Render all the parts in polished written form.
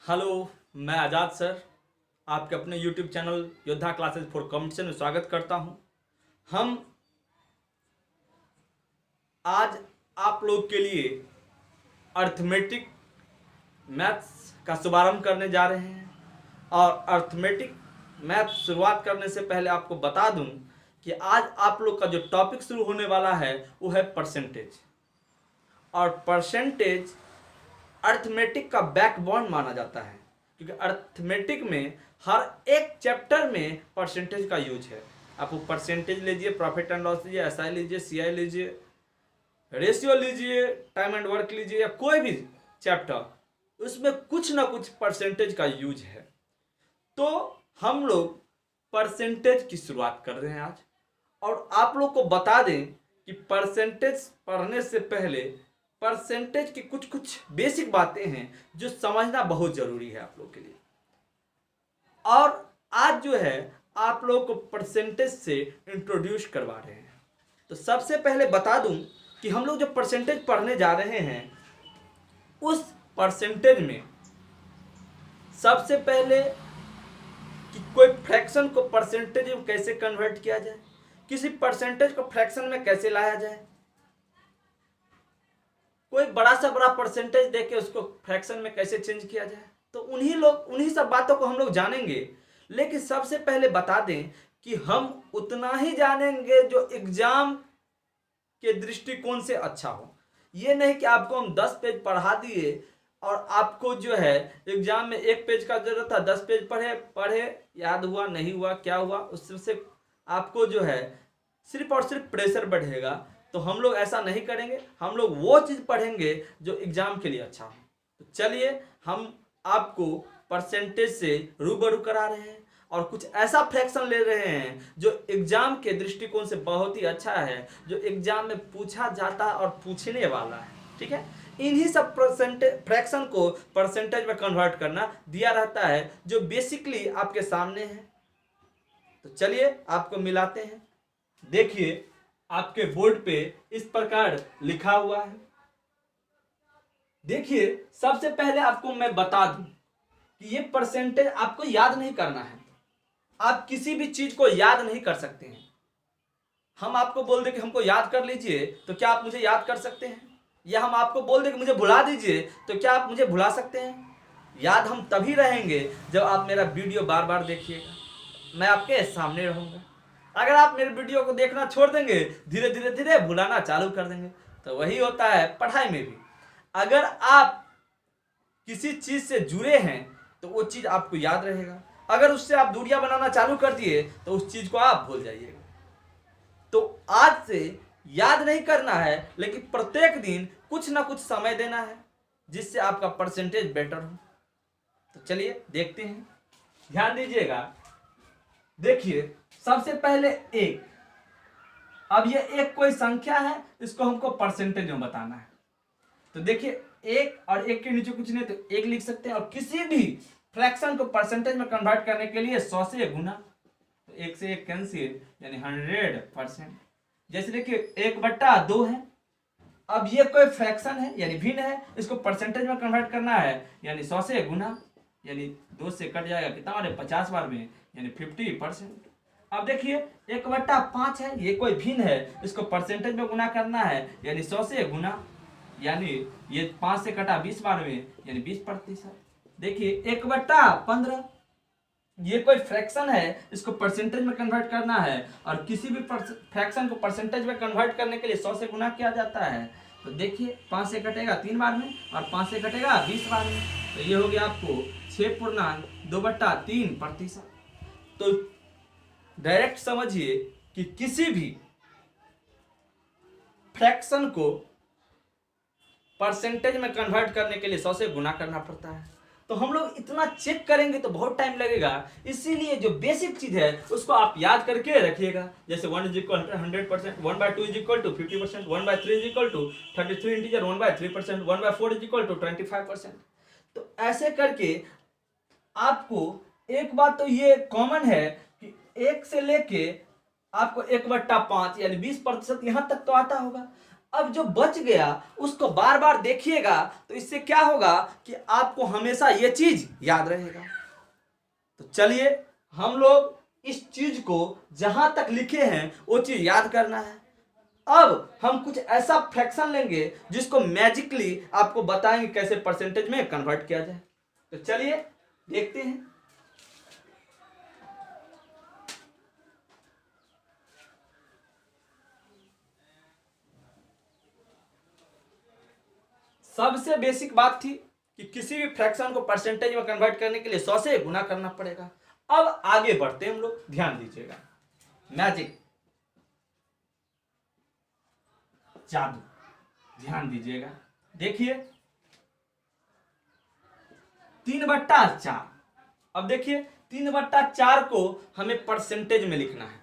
Hello, मैं आज़ाद sir आपके अपने यूट्यूब चैनल योद्धा क्लासेस फॉर कंपटीशन में स्वागत करता हूं। हम आज आप लोग के लिए अर्थमेटिक मैथ्स का शुभारंभ करने जा रहे हैं और अर्थमेटिक मैथ शुरुआत करने से पहले आपको बता दूं कि आज आप लोग का जो टॉपिक शुरू होने वाला है वो है परसेंटेज। और परसेंटेज अर्थमेटिक का बैकबोन माना जाता है क्योंकि अर्थमेटिक में हर एक चैप्टर में परसेंटेज का यूज है। आप वो परसेंटेज लीजिए, प्रॉफिट एंड लॉस लीजिए, एसआई लीजिए, सीआई लीजिए, रेशियो लीजिए, टाइम एंड वर्क लीजिए, या कोई भी चैप्टर, उसमें कुछ ना कुछ परसेंटेज का यूज है। तो हम लोग परसेंटेज की शुरुआत कर रहे हैं आज। और आप लोग को बता दें कि परसेंटेज पढ़ने से पहले परसेंटेज की कुछ कुछ बेसिक बातें हैं जो समझना बहुत जरूरी है आप लोग के लिए। और आज जो है आप लोग को परसेंटेज से इंट्रोड्यूस करवा रहे हैं। तो सबसे पहले बता दूं कि हम लोग जो परसेंटेज पढ़ने जा रहे हैं उस परसेंटेज में सबसे पहले कि कोई फ्रैक्शन को परसेंटेज में कैसे कन्वर्ट किया जाए, किसी परसेंटेज को फ्रैक्शन में कैसे लाया जाए, कोई बड़ा सा बड़ा परसेंटेज देके उसको फ्रैक्शन में कैसे चेंज किया जाए, तो उन्हीं सब बातों को हम लोग जानेंगे। लेकिन सबसे पहले बता दें कि हम उतना ही जानेंगे जो एग्जाम के दृष्टिकोण से अच्छा हो। ये नहीं कि आपको हम 10 पेज पढ़ा दिए और आपको जो है एग्जाम में 1 पेज का जरूरत था, 10 पेज पढ़े याद हुआ नहीं हुआ क्या हुआ, उससे आपको जो है सिर्फ और सिर्फ प्रेशर बढ़ेगा। तो हम लोग ऐसा नहीं करेंगे, हम लोग वो चीज़ पढ़ेंगे जो एग्जाम के लिए अच्छा हो। तो चलिए हम आपको परसेंटेज से रूबरू करा रहे हैं और कुछ ऐसा फ्रैक्शन ले रहे हैं जो एग्जाम के दृष्टिकोण से बहुत ही अच्छा है, जो एग्जाम में पूछा जाता है और पूछने वाला है। ठीक है, इन्हीं सब फ्रैक्शन को परसेंटेज में कन्वर्ट करना दिया रहता है जो बेसिकली आपके सामने है। तो चलिए आपको मिलाते हैं। देखिए आपके बोर्ड पे इस प्रकार लिखा हुआ है। देखिए सबसे पहले आपको मैं बता दूं कि ये परसेंटेज आपको याद नहीं करना है। आप किसी भी चीज को याद नहीं कर सकते हैं। हम आपको बोल दे कि हमको याद कर लीजिए तो क्या आप मुझे याद कर सकते हैं? या हम आपको बोल दे कि मुझे भुला दीजिए तो क्या आप मुझे भुला सकते हैं? याद हम तभी रहेंगे जब आप मेरा वीडियो बार बार देखिएगा, मैं आपके सामने रहूंगा। अगर आप मेरे वीडियो को देखना छोड़ देंगे, धीरे धीरे धीरे भुलाना चालू कर देंगे। तो वही होता है पढ़ाई में भी। अगर आप किसी चीज से जुड़े हैं तो वो चीज आपको याद रहेगा, अगर उससे आप दूरियां बनाना चालू कर दिए तो उस चीज को आप भूल जाइएगा। तो आज से याद नहीं करना है, लेकिन प्रत्येक दिन कुछ ना कुछ समय देना है जिससे आपका परसेंटेज बेटर हो। तो चलिए देखते हैं, ध्यान दीजिएगा। देखिए सबसे पहले एक, अब ये एक कोई संख्या है, इसको हमको परसेंटेज में बताना है। तो देखिए एक और एक के नीचे कुछ नहीं तो एक लिख सकते हैं। और किसी भी फ्रैक्शन को परसेंटेज में कन्वर्ट करने के लिए 100 से गुना, तो 1 से 1 कैंसिल यानी 100%। जैसे देखिए 1/2 है। अब ये कोई फ्रैक्शन है यानी भिन्न है, इसको परसेंटेज में कन्वर्ट करना है यानी 100 से गुना, यानी 2 से कट जाएगा कितना बार, 50 बार में, यानी 50%। अब देखिए 1/5 है, ये कोई भिन्न है, इसको परसेंटेज में गुना करना है यानी 100 से गुना, यानी ये 5 से कटा 20 बार में यानी 20%। देखिए 1/15, ये कोई फ्रैक्शन है, इसको परसेंटेज में कन्वर्ट करना है और किसी भी फ्रैक्शन को परसेंटेज में कन्वर्ट करने के लिए 100 से गुना किया जाता है। तो देखिए 5 से कटेगा 3 बार में और 5 से कटेगा 20 बार में, तो ये हो गया आपको 6.2/3%। तो डायरेक्ट समझिए कि किसी भी फ्रैक्शन को परसेंटेज में कन्वर्ट करने के लिए 100 से गुना करना पड़ता है। तो हम लोग इतना चेक करेंगे तो बहुत टाइम लगेगा, इसीलिए जो बेसिक चीज है उसको आप याद करके रखिएगा। जैसे 1 = 100%, 1/2 = 50%, 1/3 = 33 इंटीजर, 1/3%, 1/4 = 25%। तो ऐसे करके आपको एक बात तो ये कॉमन है कि 1 से लेके आपको 1/5 यानी 20% यहां तक तो आता होगा। अब जो बच गया उसको बार बार देखिएगा, तो इससे क्या होगा कि आपको हमेशा ये चीज याद रहेगा। तो चलिए हम लोग इस चीज को जहां तक लिखे हैं वो चीज याद करना है। अब हम कुछ ऐसा फ्रैक्शन लेंगे जिसको मैजिकली आपको बताएंगे कैसे परसेंटेज में कन्वर्ट किया जाए। तो चलिए देखते हैं। सबसे बेसिक बात थी कि किसी भी फ्रैक्शन को परसेंटेज में कन्वर्ट करने के लिए 100 से गुना करना पड़ेगा। अब आगे बढ़ते हैं हम लोग, ध्यान दीजिएगा। मैजिक, जादू, ध्यान दीजिएगा। देखिए 3/4। अब देखिए 3/4 को हमें परसेंटेज में लिखना है।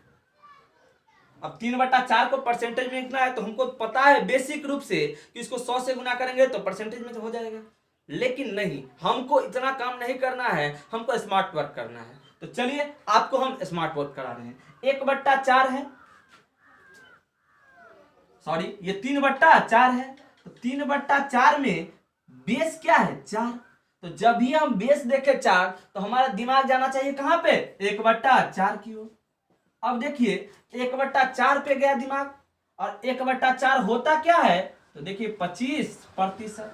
अब 3/4 को परसेंटेज में लिखना है तो हमको पता है बेसिक रूप से कि इसको 100 से गुना करेंगे तो परसेंटेज में तो हो जाएगा। लेकिन नहीं, हमको इतना काम नहीं करना है, हमको स्मार्ट वर्क करना है। तो चलिए आपको हम स्मार्ट वर्क करा रहे हैं। 1/4 है, सॉरी ये 3/4 है। तो 3/4 में बेस क्या है? 4। तो जब भी हम बेस देखे 4 तो हमारा दिमाग जाना चाहिए कहां पे? 1/4 की ओर। अब देखिए 1/4 पे गया दिमाग, और 1/4 होता क्या है? तो देखिए 25%।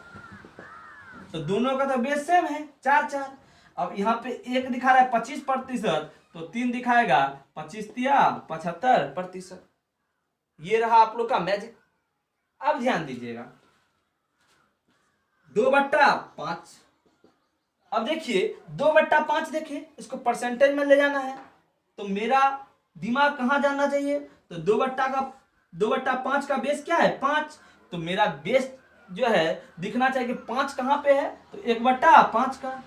तो दोनों का तो बेस सेम है 4। अब यहाँ पे 1 दिखा रहा है 25%, तो 3 दिखाएगा 25×3 = 75%। ये रहा आप लोग का मैजिक। अब ध्यान दीजिएगा 2/5। अब देखिए 2/5, देखिए इसको परसेंटेज में ले जाना है तो मेरा दिमाग कहां जाना चाहिए? तो 2/5 का बेस क्या है? 5। तो मेरा बेस जो है दिखना चाहिए कि 5 कहां पे है? तो 1/5 का।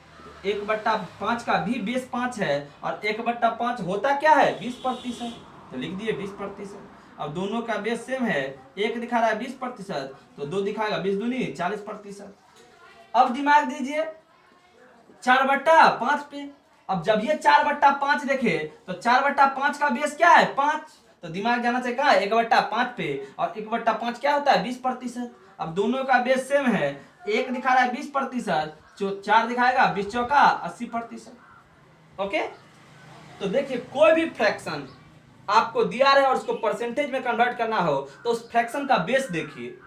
1/5 का भी बेस 5 है, और 1/5 होता क्या है? 20%। तो लिख दिए 20%। अब दोनों का बेस सेम है, 1 दिखा रहा है 20%, तो 2 दिखाएगा 20 दूनी 40%। अब दिमाग दीजिए 4/5 पे। अब जब ये 4/5 देखे तो 4/5 का बेस क्या है? 5। तो दिमाग जाना चाहिए कहा? 1/5 पे, और 1/5 क्या होता है? 20%। अब दोनों का बेस सेम है, 1 दिखा रहा है 20%, 4 दिखाएगा 20 चौका 80%। ओके, तो देखिए कोई भी फ्रैक्शन आपको दिया रहे और उसको परसेंटेज में कन्वर्ट करना हो तो उस फ्रैक्शन का बेस देखिए,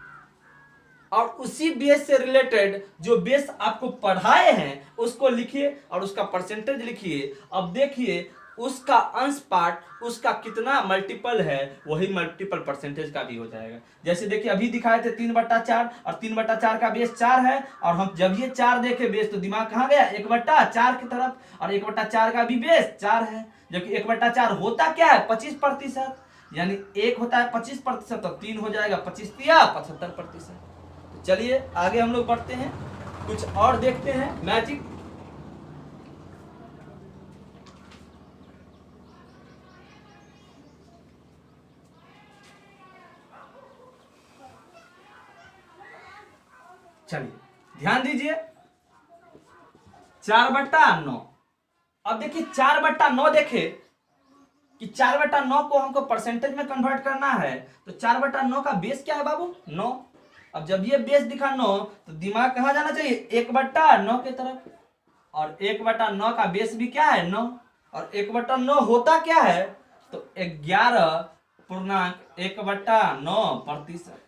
और उसी बेस से रिलेटेड जो बेस आपको पढ़ाए हैं उसको लिखिए और उसका परसेंटेज लिखिए। अब देखिए उसका अंश पार्ट उसका कितना मल्टीपल है, वही मल्टीपल परसेंटेज का भी हो जाएगा। जैसे देखिए अभी दिखाए थे 3/4, और 3/4 का बेस 4 है, और हम जब ये 4 देखे बेस तो दिमाग कहाँ गया? 1/4 की तरफ, और 1/4 का भी बेस 4 है। जबकि 1/4 होता क्या है? 25%। यानी 1 होता है 25%, तो 3 हो जाएगा 25×3 = 75%। चलिए आगे हम लोग बढ़ते हैं, कुछ और देखते हैं मैजिक। चलिए ध्यान दीजिए 4/9। अब देखिए 4/9 देखे कि 4/9 को हमको परसेंटेज में कन्वर्ट करना है, तो 4/9 का बेस क्या है बाबू? 9। अब जब ये बेस दिखा 9 तो दिमाग कहां जाना चाहिए? 1/9 की तरफ, और 1/9 का बेस भी क्या है? 9। और 1/9 होता क्या है? तो 11.1/9%।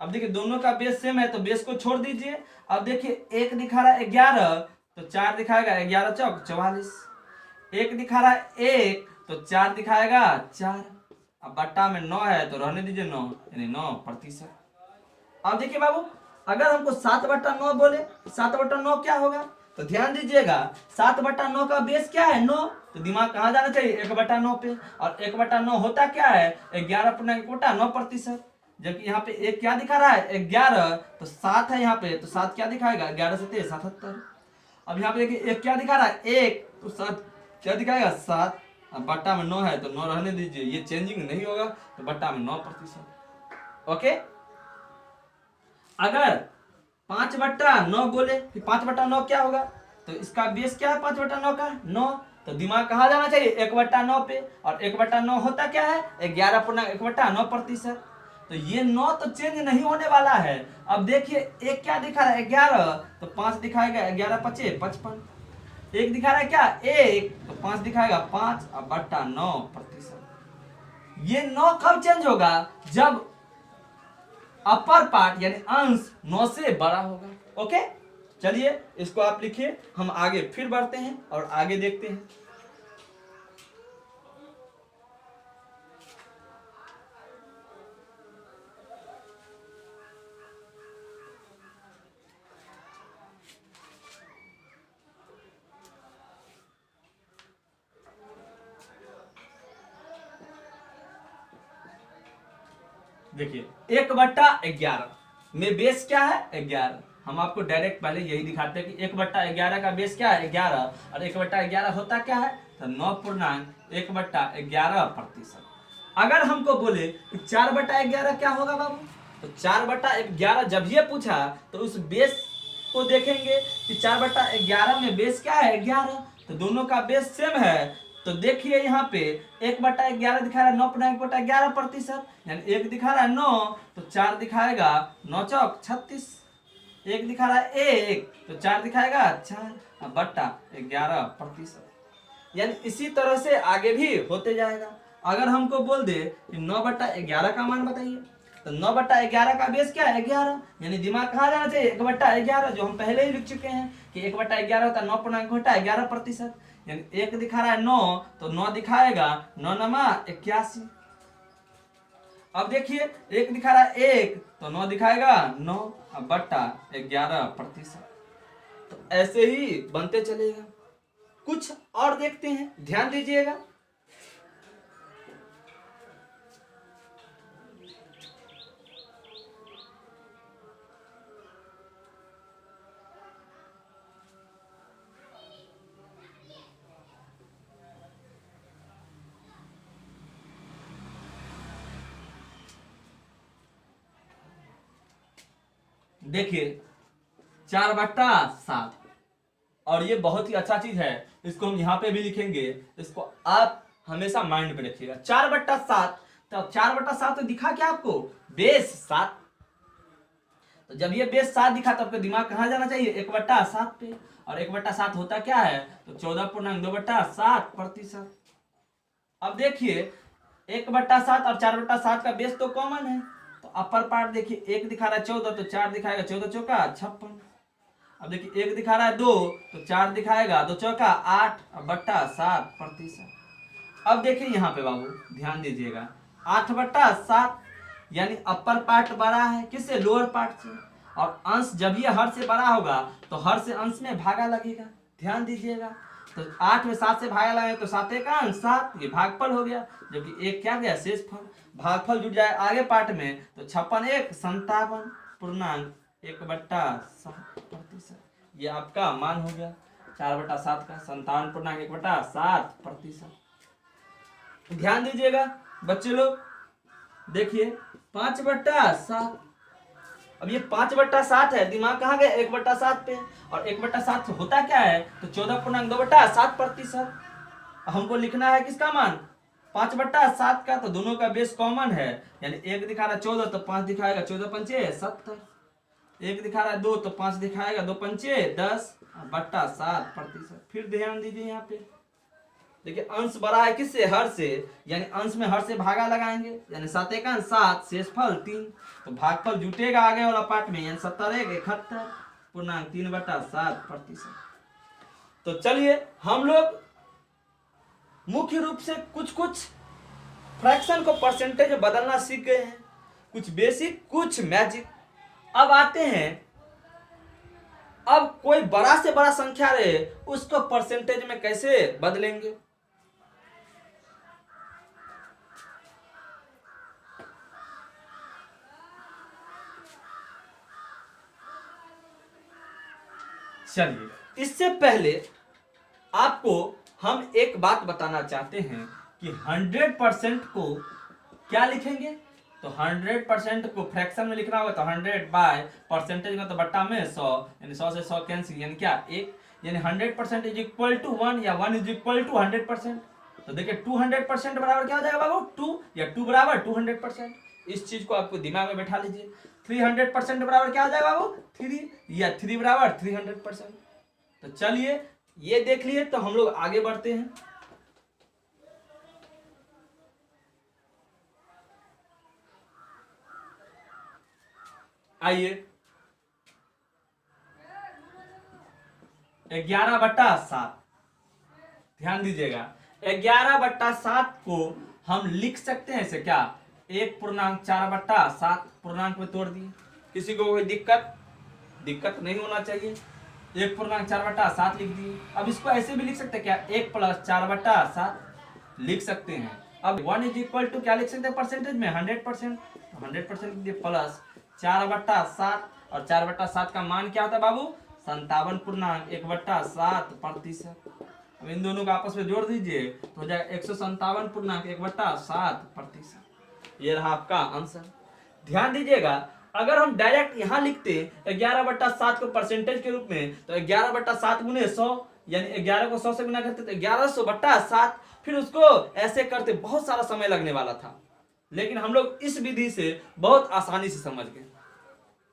अब देखिए दोनों का बेस सेम है तो बेस को छोड़ दीजिए। अब देखिए 1 दिखा रहा है 11, तो 4 दिखाएगा 11 चौक 44। 1 दिखा रहा है 1, तो 4 दिखाएगा 4। अब बट्टा में 9 है तो रहने दीजिए 9, यानी 9%। अब देखिए बाबू अगर हमको 7/9 बोले, 7/9 क्या होगा? तो ध्यान दीजिएगा 7/9 का बेस क्या है? 9। तो दिमाग कहां जाना चाहिए? 1/9 पे, और 1/9 होता क्या है? 11/9%। जबकि यहाँ पे एक क्या दिखा रहा है? 11, तो 7 है यहाँ पे, तो 7 क्या दिखाएगा? 11 से 23 77। अब यहाँ पे देखिए एक क्या दिखा रहा है? 1, तो 7 क्या दिखाएगा? 7। अब बट्टा में 9 है तो 9 रहने दीजिए, ये चेंजिंग नहीं होगा, तो बट्टा में 9%। ओके, अगर 5/9 बोले कि 5/9 क्या होगा? तो इसका बेस क्या है 5/9 का? 9। तो दिमाग कहाँ जाना चाहिए? 1/9 पे, और 1/9 होता क्या है? 11/1/9%। तो ये 9 तो चेंज नहीं होने वाला है। अब देखिए एक क्या दिखा रहा है 11, तो 5 दिखाएगा 11 पचे 55। एक दिखा रहा है क्या 1, तो 5 दिखाएगा 5 और बट्टा 9%। ये 9 कब चेंज होगा? जब अपर पार्ट यानी अंश 9 से बड़ा होगा। ओके, चलिए इसको आप लिखिए, हम आगे फिर बढ़ते हैं और आगे देखते हैं। देखिए 1/11 में बेस क्या है 11। हम आपको डायरेक्ट पहले यही दिखाते हैं कि 1/11 का बेस क्या है 11, और 1/11 होता क्या है तो 9.1/11%। अगर हमको बोले कि 4/11 क्या होगा बाबू, तो 4/11 जब ये पूछा तो उस बेस को देखेंगे कि 4/11 में बेस क्या है 11, तो दोनों का बेस सेम है। तो देखिए यहाँ पे 1/11 दिखा रहा है 9.1/11%, यानी एक दिखा रहा है 9, तो 4 दिखाएगा 9 चौक 36। एक दिखा रहा है 1, तो 4 दिखाएगा 4 बट्टा 11%। यानी इसी तरह से आगे भी होते जाएगा। अगर हमको बोल दे कि 9/11 का मान बताइए, तो 9/11 का बेस क्या है 11, यानी दिमाग कहाँ जाना चाहिए 1/11, जो हम पहले ही लिख चुके हैं कि 1/11 होता है 9.1/11%। यानी एक दिखा रहा है 9, तो 9 दिखाएगा 9 नमा 81। अब देखिए एक दिखा रहा है 1, तो 9 दिखाएगा 9 बट्टा 11%। तो ऐसे ही बनते चलेगा। कुछ और देखते हैं, ध्यान दीजिएगा। देखिए 4/7, और ये बहुत ही अच्छा चीज है, इसको हम यहाँ पे भी लिखेंगे। इसको आप हमेशा माइंड में रखिएगा। 4/7, तो 4/7 तो दिखा क्या आपको बेस 7। तो जब ये बेस 7 दिखा तो आपका दिमाग कहाँ जाना चाहिए 1/7 पे, और 1/7 होता क्या है तो 14.2/7%। अब देखिए 1/7 और 4/7 का बेस तो कॉमन है, तो अपर पार्ट देखिए एक दिखा रहा है 14, तो 4 दिखाएगा 14 चौका 56। अब देखिए एक दिखा रहा है 2, तो 4 दिखाएगा 2 चौका 8/7%। अब देखिए यहाँ पे बाबू ध्यान दीजिएगा 8/7, यानी अपर पार्ट बड़ा है किससे लोअर पार्ट से, और अंश जब ये हर से बड़ा होगा तो हर से अंश में भागा लगेगा। ध्यान दीजिएगा, तो 8 में 7 से भागा लगे तो 7 का अंश 7, ये भागफल हो गया, जबकि एक क्या गया शेषफल। भागफल जुड़ जाए आगे पार्ट में, तो 56 1 57.1/7%। ये आपका मान हो गया 4/7 का 57.1/7%। ध्यान दीजिएगा बच्चे लोग, देखिए 5/7। अब ये 5/7 है, दिमाग कहाँ गया 1/7 पे, और 1/7 होता क्या है तो 14.2/7%। हमको लिखना है किसका मान 5/7 का, तो दोनों का बेस कॉमन है, यानी एक दिखा रहा है 14, तो 5 दिखाएगा 14 पंचे 70। एक दिखा रहा है 2, तो 5 दिखाएगा 2 पंचे 10/7%। फिर ध्यान दीजिए यहाँ पे, देखिए अंश बड़ा है किससे हर से, यानी अंश में हर से भागा लगाएंगे, यानी 7 का 7 शेषफल 3, तो भागफल जुटेगा आगे वाला पार्ट में, यानी 70 71.3/7%। तो चलिए हम लोग मुख्य रूप से कुछ कुछ फ्रैक्शन को परसेंटेज में बदलना सीख गए हैं, कुछ बेसिक कुछ मैजिक। अब आते हैं, अब कोई बड़ा से बड़ा संख्या रहे उसको परसेंटेज में कैसे बदलेंगे। चलिए इससे पहले आपको हम एक बात बताना चाहते हैं कि 100% को क्या लिखेंगे, तो 100% को फ्रैक्शन में लिखना होगा तो 100 बाय परसेंटेज में तो बट्टा में 100, यानी 100 से 100 कैंसिल, यानी क्या 1, यानी 100% इज इक्वल टू 1 या 1 इज इक्वल टू 100%। तो देखिए 200% बराबर क्या हो जाएगा बाबू 2, या 2 बराबर 200%, इस चीज को आपको दिमाग में बैठा लीजिए। 300% बराबर क्या आ जाएगा बाबू? 3, या 3 बराबर 300%। तो चलिए ये देख लिए, तो हम लोग आगे बढ़ते हैं। आइए 11/7, ध्यान दीजिएगा 11/7 को हम लिख सकते हैं इसे क्या? 1.4/7 पूर्णांक में तोड़ दिए। किसी को कोई दिक्कत नहीं होना चाहिए। 1.4/7 लिख दिए। अब इसको ऐसे भी लिख सकते हैं क्या? 1 + 4/7 लिख सकते हैं। अब 1 = क्या लिख सकते हैं परसेंटेज में? 100%। 100% लिख दिए प्लस 4/7, और 4/7 का मान क्या होता है बाबू? 57.1/7%। अब इन दोनों को आपस में जोड़ दीजिए तो हो जाएगा 157.1/7%। ये रहा आपका आंसर। ध्यान दीजिएगा, अगर हम डायरेक्ट यहां लिखते 11/7 को परसेंटेज के रूप में, तो 11/7 × 100, यानी 11 को 100 से गुना करते तो 1100/7, फिर उसको ऐसे करते बहुत सारा समय लगने वाला था। लेकिन हम लोग इस विधि से बहुत आसानी से समझ गए।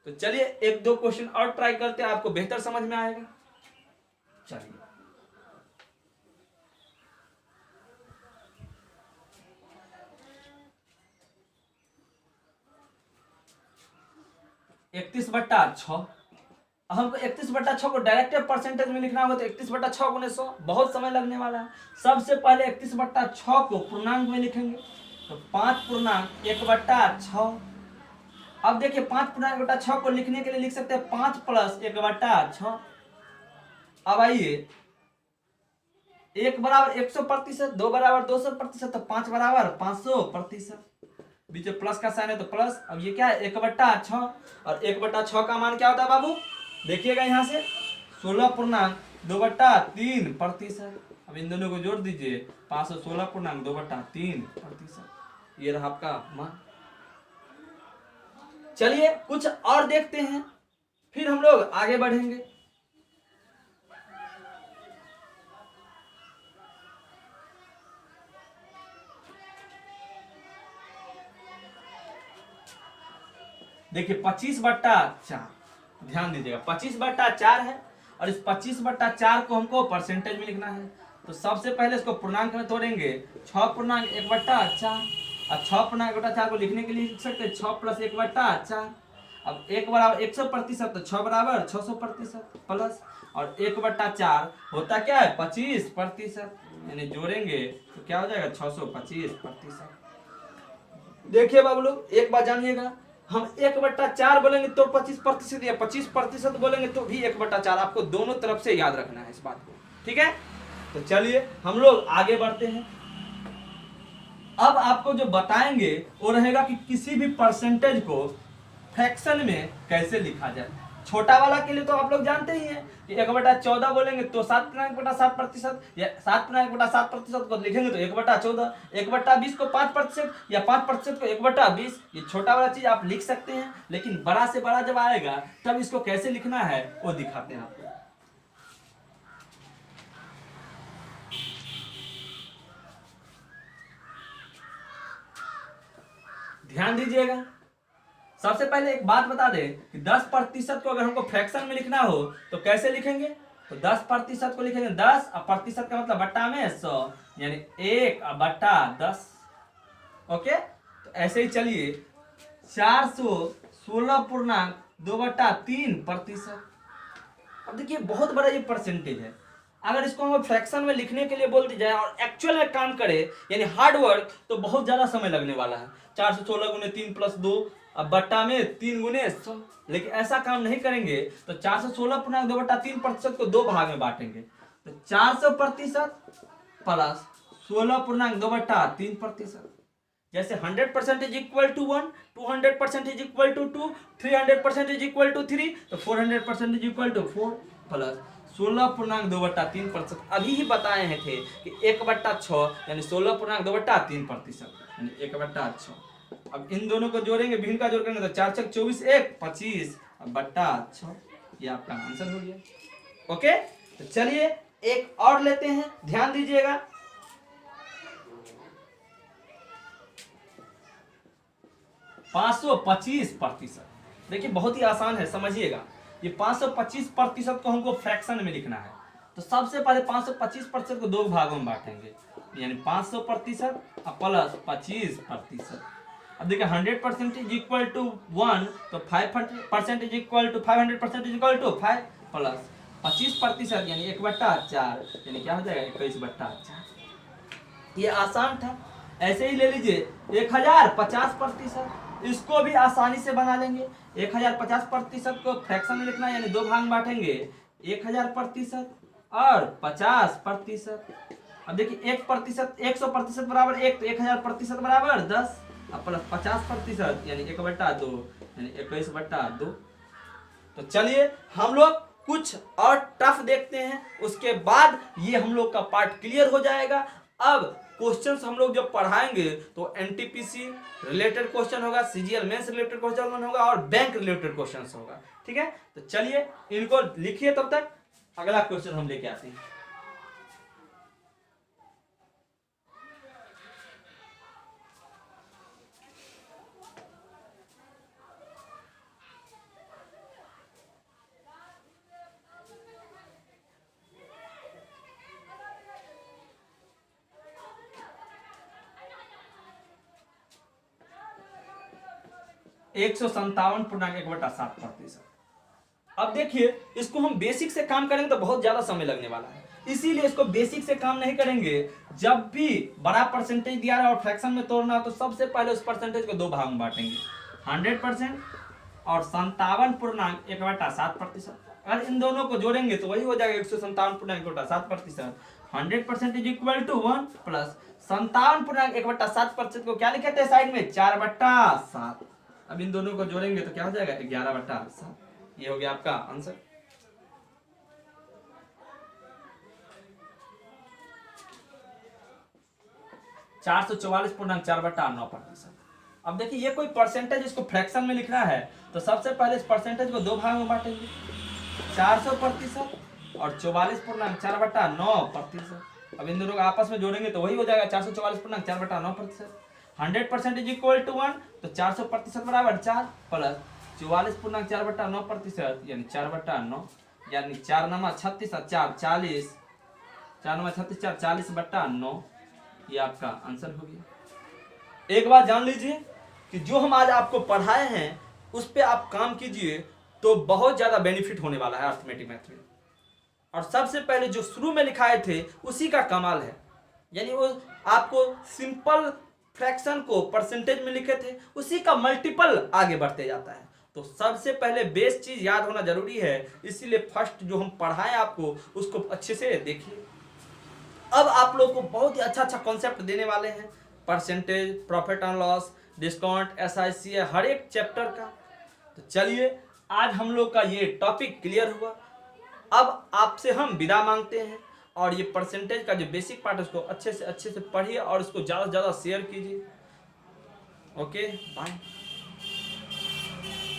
तो चलिए 1-2 क्वेश्चन और ट्राई करते हैं, आपको बेहतर समझ में आएगा। चलिए 31/6। हमको 31/6 को डायरेक्ट परसेंटेज में लिखना होगा, तो 31/6 × 100 बहुत समय लगने वाला है। सबसे पहले 31/6 को पूर्णांक में लिखेंगे, तो 5.1/6। अब देखिए 5.1/6 को लिखने के लिए लिख सकते हैं 5 + 1/6। अब आइए 1 बराबर 100%, 2 बराबर 200%, तो 5 बराबर 500%। बीच में प्लस का साइन है तो प्लस। अब ये क्या है? 1/6, और 1/6 का मान क्या होता है बाबू? देखिएगा यहां से 16.2/3%। अब इन दोनों को जोड़ दीजिए 516.2/3%। ये रहा आपका मान। चलिए कुछ और देखते हैं, फिर हम लोग आगे बढ़ेंगे। देखिए 25/4, ध्यान दीजिएगा 25/4 है, और इस 25/4 को हमको परसेंटेज में लिखना है। तो सबसे पहले इसको पूर्णांक में तोड़ेंगे, 6.1/4, और 6.1/4 को लिखने के लिए लिख सकते हैं 6 + 1/4। अब 1 बराबर 100%, तो 6 बराबर 600% प्लस, और 1/4 होता क्या है? 25%, यानी जोड़ेंगे तो क्या हो जाएगा? 625%। देखिए बाबू लोग, एक बात जानिएगा, हम 1/4 बोलेंगे तो 25%, या 25% बोलेंगे तो भी 1/4। आपको दोनों तरफ से याद रखना है इस बात को, ठीक है? तो चलिए हम लोग आगे बढ़ते हैं। अब आपको जो बताएंगे वो रहेगा कि किसी भी परसेंटेज को फ्रैक्शन में कैसे लिखा जाए। छोटा वाला के लिए तो आप लोग जानते ही हैं कि 1/14 बोलेंगे तो 7.7%, या 7.7% को लिखेंगे तो 1/14, 1/20 को 5%, या 5% को 1/20। ये छोटा वाला चीज आप लिख सकते हैं, लेकिन बड़ा से बड़ा जब आएगा तब इसको कैसे लिखना है वो दिखाते हैं आपको। ध्यान दीजिएगा, सबसे पहले एक बात बता दें कि 10% को अगर हमको फ्रैक्शन में लिखना हो तो कैसे लिखेंगे? तो 10% को लिखेंगे 10, और प्रतिशत का मतलब बट्टा में 100, यानी 1/10। ओके, तो ऐसे ही चलिए 416.2/3%। अब देखिए बहुत बड़ा ये परसेंटेज है। अगर इसको हम फ्रैक्शन में लिखने के लिए बोल दी जाए और एक्चुअल में काम करे, यानी हार्ड वर्क, तो बहुत ज्यादा समय लगने वाला है। 416 × 3 + 2, अब बट्टा में 3 × 100। लेकिन ऐसा काम नहीं करेंगे तो 416.2/3% को 2 भाग में बांटेंगे, तो 400% प्लस 16.2/3%। जैसे 100% = 1, 200% = 2, 300% = 3, तो 400% = 4 प्लस 16.2/3%। अभी ही बताए हैं थे कि 1/6 यानी 16.2/3%, यानी 1/6। अब इन दोनों को जोड़ेंगे, भिन्न का जोड़ करेंगे तो 4 × 6 = 24, 1 25 /6। ये आपका आंसर हो गया। ओके, तो चलिए एक और लेते हैं, ध्यान दीजिएगा। 525%। देखिए बहुत ही आसान है, समझिएगा। ये 525% को हमको फ्रैक्शन में लिखना है, तो सबसे पहले 525% को दो भागों में बांटेंगे, यानी 500% प्लस 25%। अब देखिए 100% इज इक्वल टू 1, तो 500% is equal to 500% is equal to 5 plus 25% यानी 1/4, यानी क्या हो जाएगा 21/4। ये आसान था। ऐसे ही ले लीजिए 1050%, इसको भी आसानी से बना लेंगे। 1050% को फ्रैक्शन में लिखना है, यानी दो भाग में बांटेंगे, 1000% और 50%। अब देखिए 1% 100% बराबर 1, तो 1000% बराबर 10 और प्लस 50% यानी 1/2 यानी 21/2। तो चलिए हम लोग कुछ और टफ देखते हैं, उसके बाद ये हम लोग का पार्ट क्लियर हो जाएगा। अब क्वेश्चंस हम लोग जब पढ़ाएंगे तो एनटीपीसी रिलेटेड क्वेश्चन होगा, सीजीएल मेंस रिलेटेड क्वेश्चन होगा और बैंक रिलेटेड क्वेश्चंस होगा। ठीक है, तो चलिए इनको लिखिए, तब तक अगला क्वेश्चन हम लेके आते हैं। एक 157.1/7%। अब देखिए इसको हम बेसिक से काम करेंगे तो बहुत ज्यादा समय लगने वाला है, इसीलिए इसको बेसिक से काम नहीं करेंगे। जब भी बड़ा परसेंटेज दिया रहा और फ्रैक्शन में तोड़ना तो सबसे पहले उस परसेंटेज को दो भाग में बांटेंगे, 100% और 57.1/7%। अगर इन दोनों को जोड़ेंगे तो वही हो जाएगा 157.1/7%। 100% इज इक्वल टू 1 प्लस 57.1/7% को क्या लिखे थे साइड में 4/7। अब इन दोनों को जोड़ेंगे तो क्या हो जाएगा 11/7। ये हो गया आपका आंसर। (444.4/9%). अब देखिए ये कोई परसेंटेज इसको फ्रैक्शन में लिखना है, तो सबसे पहले इस परसेंटेज को दो भाग में बांटेंगे, 400% और 44.4/9%। अब इन दोनों को आपस में जोड़ेंगे तो वही हो जाएगा 444.4/9%। 100% इज इक्वल टू 1, तो 400% बराबर 4 प्लस 44.4/9% यानी 4/9, यानी 4 9 36 और 4 40, 4 9 36 4 40/9। ये आपका आंसर हो गया। एक बात जान लीजिए कि जो हम आज आपको पढ़ाए हैं उस पे आप काम कीजिए तो बहुत ज्यादा बेनिफिट होने वाला है अर्थमेटिक मैथ में। और सबसे पहले जो शुरू में लिखाए थे उसी का कमाल है, यानी वो आपको सिंपल फ्रैक्शन को परसेंटेज में लिखे थे, उसी का मल्टीपल आगे बढ़ते जाता है। तो सबसे पहले बेस चीज याद होना जरूरी है, इसीलिए फर्स्ट जो हम पढ़ाएं आपको उसको अच्छे से देखिए। अब आप लोग को बहुत ही अच्छा कॉन्सेप्ट देने वाले हैं, percentage, profit and loss, discount, SIC, हर एक चैप्टर का। तो चलिए आज हम लोग का ये टॉपिक क्लियर हुआ। अब आपसे हम विदा मांगते हैं और ये परसेंटेज का जो बेसिक पार्ट है उसको अच्छे से पढ़िए और इसको ज़्यादा से ज़्यादा शेयर कीजिए। Okay, bye.